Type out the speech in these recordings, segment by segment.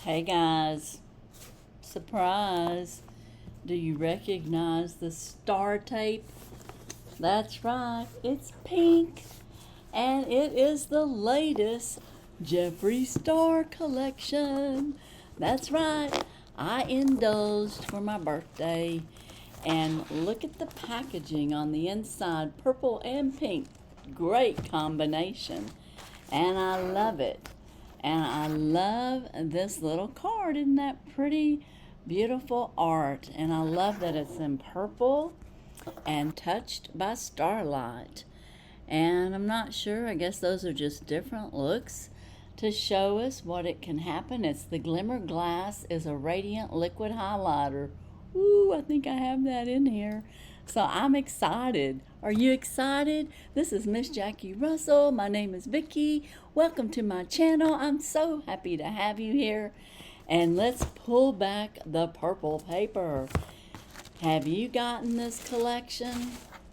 Hey guys, surprise! Do you recognize the star tape? That's right, it's pink, and it is the latest Jeffree Star collection. That's right, I indulged for my birthday, and look at the packaging on the inside, purple and pink. Great combination, and I love it. And I love this little card. Isn't that pretty? Beautiful art. And I love that it's in purple and touched by starlight. And I'm not sure. I guess those are just different looks to show us what it can happen. It's the Glimmer Glass is a radiant liquid highlighter. Ooh, I think I have that in here. So I'm excited. Are you excited? This is Miss Jackie Russell. My name is Vicki. Welcome to my channel. I'm so happy to have you here. And let's pull back the purple paper. Have you gotten this collection?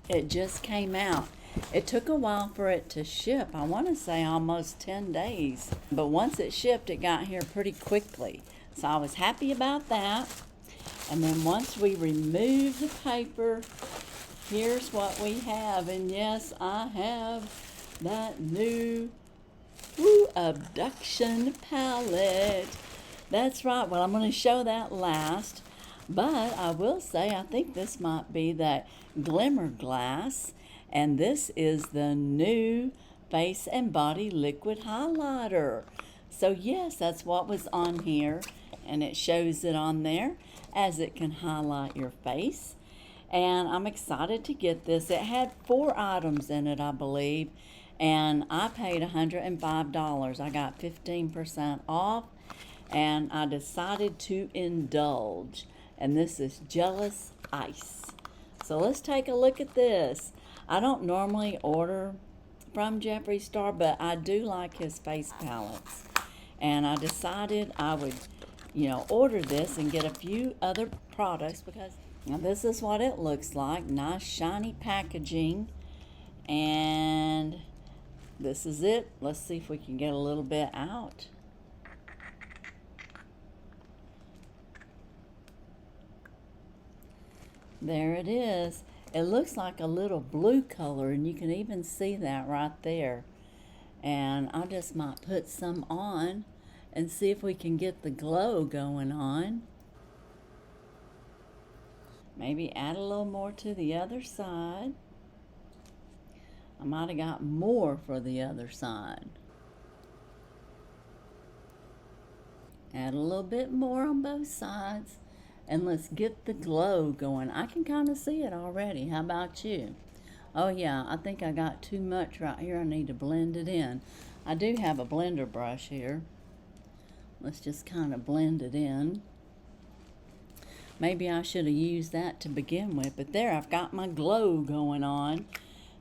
It just came out. It took a while for it to ship. I want to say almost 10 days. But once it shipped, it got here pretty quickly. So I was happy about that. And then once we remove the paper, here's what we have. And yes, I have that new Abduction Palette. That's right. Well, I'm going to show that last. But I will say I think this might be that Glimmer Glass. And this is the new Face and Body Liquid Highlighter. So yes, that's what was on here. And it shows it on there as it can highlight your face. And I'm excited to get this. It had 4 items in it, I believe, and I paid $105. I got 15% off, and I decided to indulge. And this is Jealous Ice. So let's take a look at this. I don't normally order from Jeffree Star, but I do like his face palettes. And I decided I would order this and get a few other products because now this is what it looks like. Nice shiny packaging. And this is it. Let's see if we can get a little bit out. There it is. It looks like a little blue color, and you can even see that right there. And I just might put some on and see if we can get the glow going on. Maybe add a little more to the other side. I might have got more for the other side. Add a little bit more on both sides. And let's get the glow going. I can kind of see it already. How about you? Oh yeah, I think I got too much right here. I need to blend it in. I do have a blender brush here. Let's just kind of blend it in. Maybe I should have used that to begin with, but there, I've got my glow going on.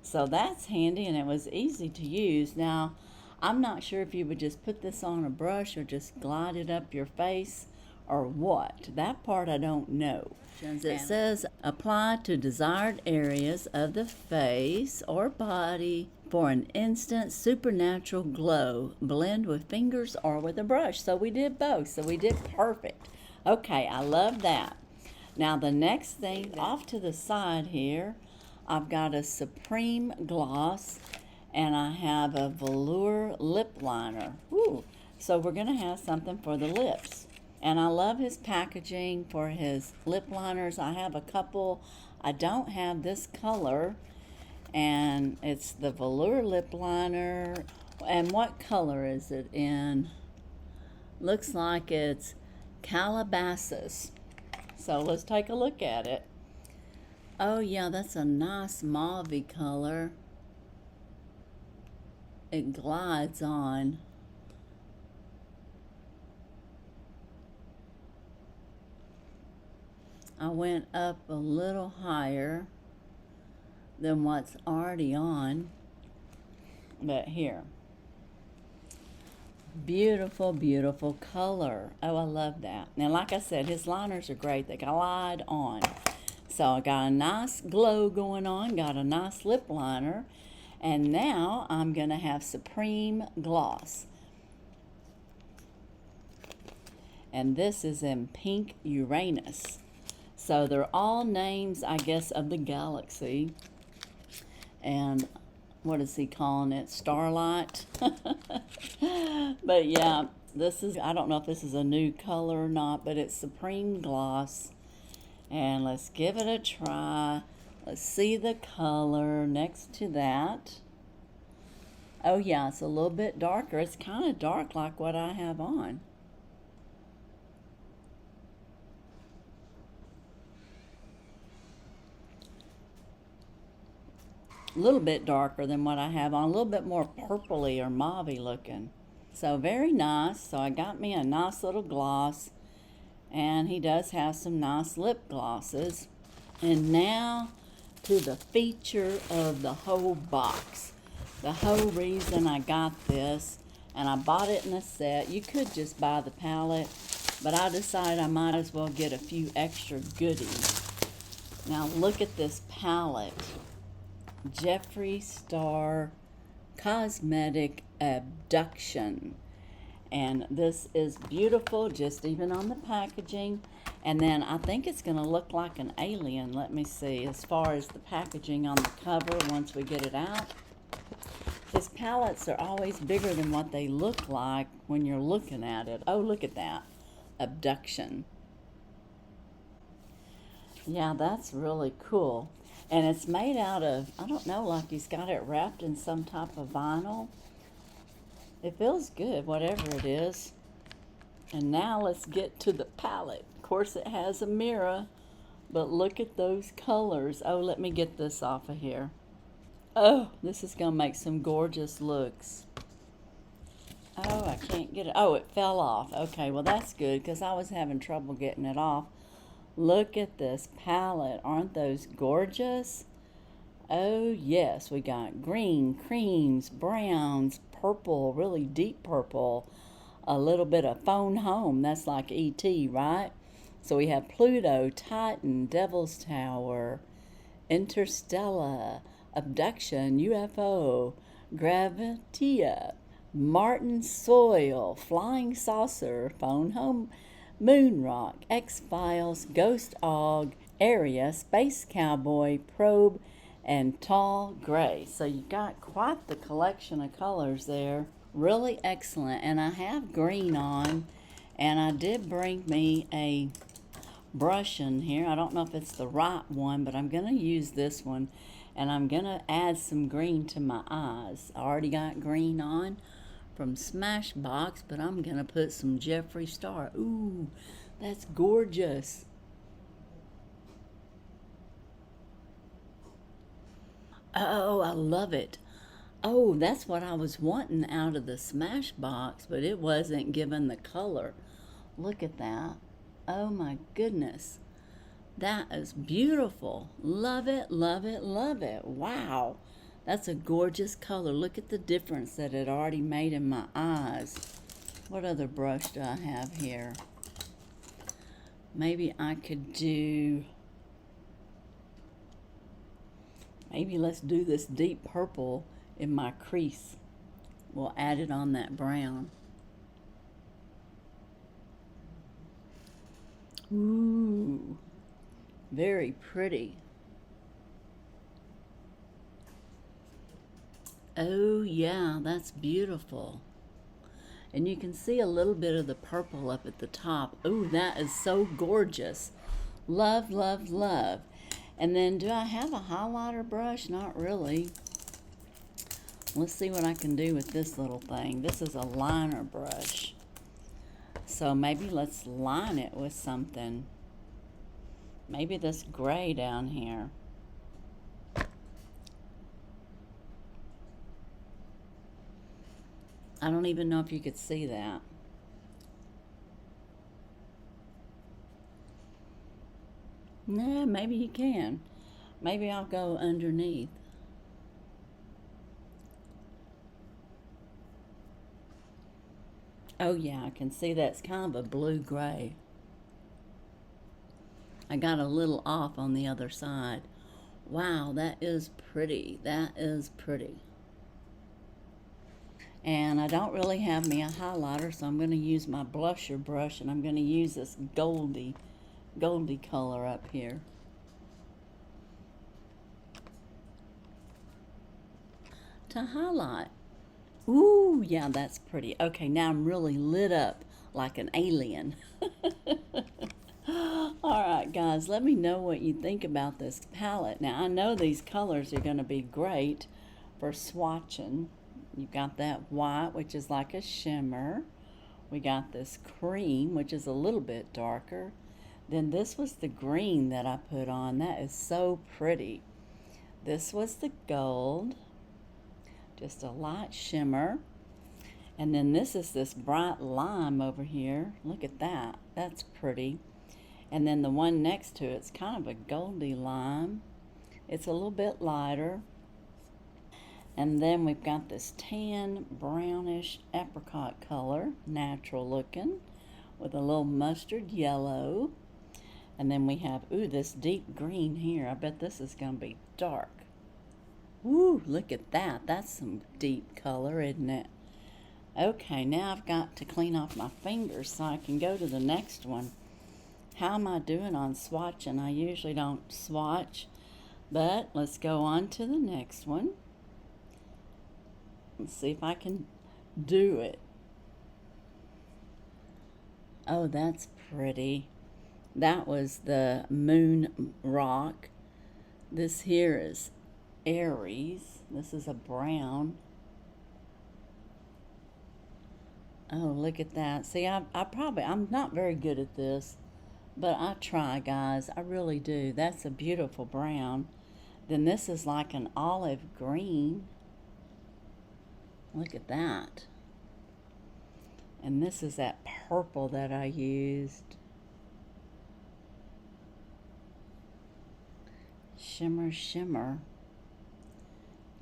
So that's handy, and it was easy to use. Now, I'm not sure if you would just put this on a brush or just glide it up your face or what. That part I don't know. It says, apply to desired areas of the face or body for an instant supernatural glow. Blend with fingers or with a brush. So we did both. So we did perfect. Okay, I love that. Now the next thing, off to the side here, I've got a Supreme gloss, and I have a velour lip liner. Ooh, so we're going to have something for the lips. And I love his packaging for his lip liners. I have a couple. I don't have this color, and it's the velour lip liner. And what color is it in? Looks like it's Calabasas. So let's take a look at it. Oh yeah, that's a nice mauve color. It glides on. I went up a little higher than what's already on, but here. Beautiful, beautiful color. Oh, I love that. Now, like I said, his liners are great. They glide on. So I got a nice glow going on, got a nice lip liner, and now I'm going to have Supreme Gloss. and this is in Pink Uranus. So they're all names, I guess, of the galaxy. And what is he calling it? Starlight? But yeah, this is, I don't know if this is a new color or not, but it's Supreme Gloss. And let's give it a try. Let's see the color next to that. Oh yeah, it's a little bit darker. It's kind of dark like what I have on. A little bit darker than what I have on. A little bit more purpley or mauve-y looking. So very nice. So I got me a nice little gloss. And he does have some nice lip glosses. And now to the feature of the whole box. The whole reason I got this, and I bought it in a set. You could just buy the palette, but I decided I might as well get a few extra goodies. Now look at this palette. Jeffree Star Cosmetic Abduction. And this is beautiful, just even on the packaging. And then I think it's going to look like an alien. Let me see, as far as the packaging on the cover once we get it out. His palettes are always bigger than what they look like when you're looking at it. Oh, look at that. Abduction. Yeah, that's really cool. And it's made out of, I don't know, like he's got it wrapped in some type of vinyl. It feels good, whatever it is. And now let's get to the palette. Of course, it has a mirror, but look at those colors. Oh, let me get this off of here. Oh, this is going to make some gorgeous looks. Oh, I can't get it. Oh, it fell off. Okay, well, that's good because I was having trouble getting it off. Look at this palette. Aren't those gorgeous? Oh, yes. We got green, creams, browns, purple, really deep purple, a little bit of phone home. That's like E.T., right? So we have Pluto, Titan, Devil's Tower, Interstellar, Abduction, UFO, Gravitia, Martin Soil, Flying Saucer, Phone Home, Moon Rock, X-Files, Ghost Og, Area, Space Cowboy, Probe, and Tall Gray. So you got quite the collection of colors there. Really excellent. And I have green on, and I did bring me a brush in here. I don't know if it's the right one, but I'm going to use this one, and I'm going to add some green to my eyes. I already got green on from Smashbox, but I'm going to put some Jeffree Star. Ooh, that's gorgeous. Oh, I love it. Oh, that's what I was wanting out of the Smashbox, but it wasn't given the color. Look at that. Oh my goodness. That is beautiful. Love it, love it, love it. Wow. That's a gorgeous color. Look at the difference that it already made in my eyes. What other brush do I have here? Maybe I could do... Maybe let's do this deep purple in my crease. We'll add it on that brown. Ooh, very pretty. Oh yeah, that's beautiful. And you can see a little bit of the purple up at the top. Ooh, that is so gorgeous. Love, love, love. And then do I have a highlighter brush? Not really. Let's see what I can do with this little thing. This is a liner brush. So maybe let's line it with something. Maybe this gray down here. I don't even know if you could see that. Nah, maybe you can. Maybe I'll go underneath. Oh yeah, I can see that's kind of a blue-gray. I got a little off on the other side. Wow, that is pretty. That is pretty. And I don't really have me a highlighter, so I'm going to use my blusher brush, and I'm going to use this goldy color up here. To highlight. Ooh, yeah, that's pretty. Okay, now I'm really lit up like an alien. Alright guys, let me know what you think about this palette. Now I know these colors are going to be great for swatching. You've got that white, which is like a shimmer. We got this cream, which is a little bit darker. Then this was the green that I put on. That is so pretty. This was the gold. Just a light shimmer. And then this is this bright lime over here. Look at that. That's pretty. And then the one next to it's kind of a goldy lime. It's a little bit lighter. And then we've got this tan brownish apricot color, natural looking, with a little mustard yellow. And then we have, ooh, this deep green here. I bet this is going to be dark. Ooh, look at that. That's some deep color, isn't it? Okay, now I've got to clean off my fingers so I can go to the next one. How am I doing on swatching? I usually don't swatch, but let's go on to the next one. Let's see if I can do it. Oh, that's pretty. That was the moon rock. This here is Aries. This is a brown. Oh, look at that. See, I'm not very good at this, but I try, guys. I really do. That's a beautiful brown. Then this is like an olive green. Look at that. And this is that purple that I used. Shimmer, shimmer.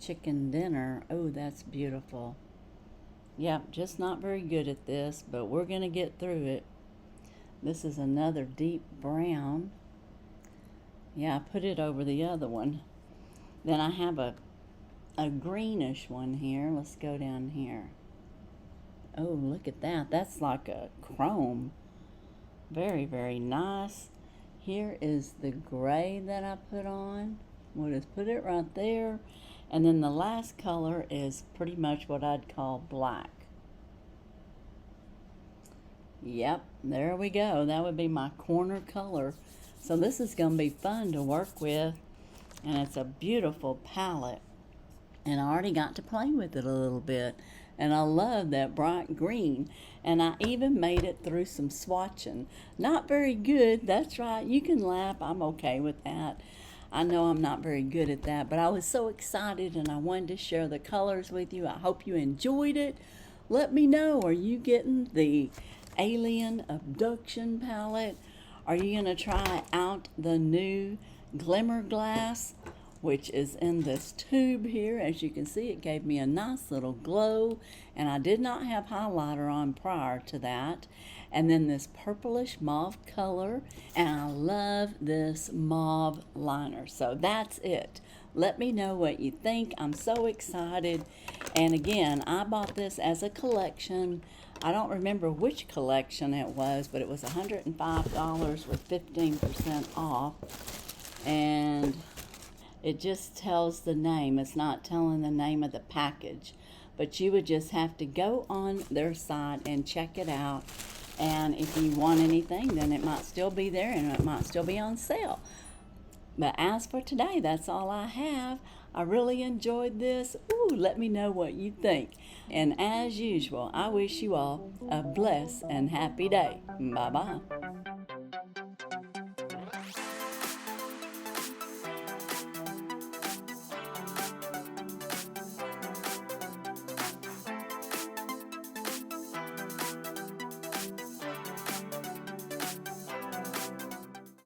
Chicken dinner. Oh, that's beautiful. Yep, just not very good at this, but we're going to get through it. This is another deep brown. Yeah, I put it over the other one. Then I have a greenish one here. Let's go down here. Oh, look at that. That's like a chrome. Very, very nice. Here is the gray that I put on. We'll just put it right there. And then the last color is pretty much what I'd call black. Yep, there we go. That would be my corner color. So this is going to be fun to work with. And it's a beautiful palette. And I already got to play with it a little bit. And I love that bright green. And I even made it through some swatching. Not very good, that's right. You can laugh, I'm okay with that. I know I'm not very good at that, but I was so excited and I wanted to share the colors with you. I hope you enjoyed it. Let me know, are you getting the Alien Abduction Palette? Are you going to try out the new Glimmer glass, which is in this tube here? As you can see, it gave me a nice little glow, and I did not have highlighter on prior to that. And then this purplish mauve color, and I love this mauve liner. So that's it. Let me know what you think. I'm so excited. And again, I bought this as a collection. I don't remember which collection it was, but it was $105 with 15% off. And it just tells the name. It's not telling the name of the package. But you would just have to go on their site and check it out. And if you want anything, then it might still be there and it might still be on sale. But as for today, that's all I have. I really enjoyed this. Ooh, let me know what you think. And as usual, I wish you all a blessed and happy day. Bye-bye.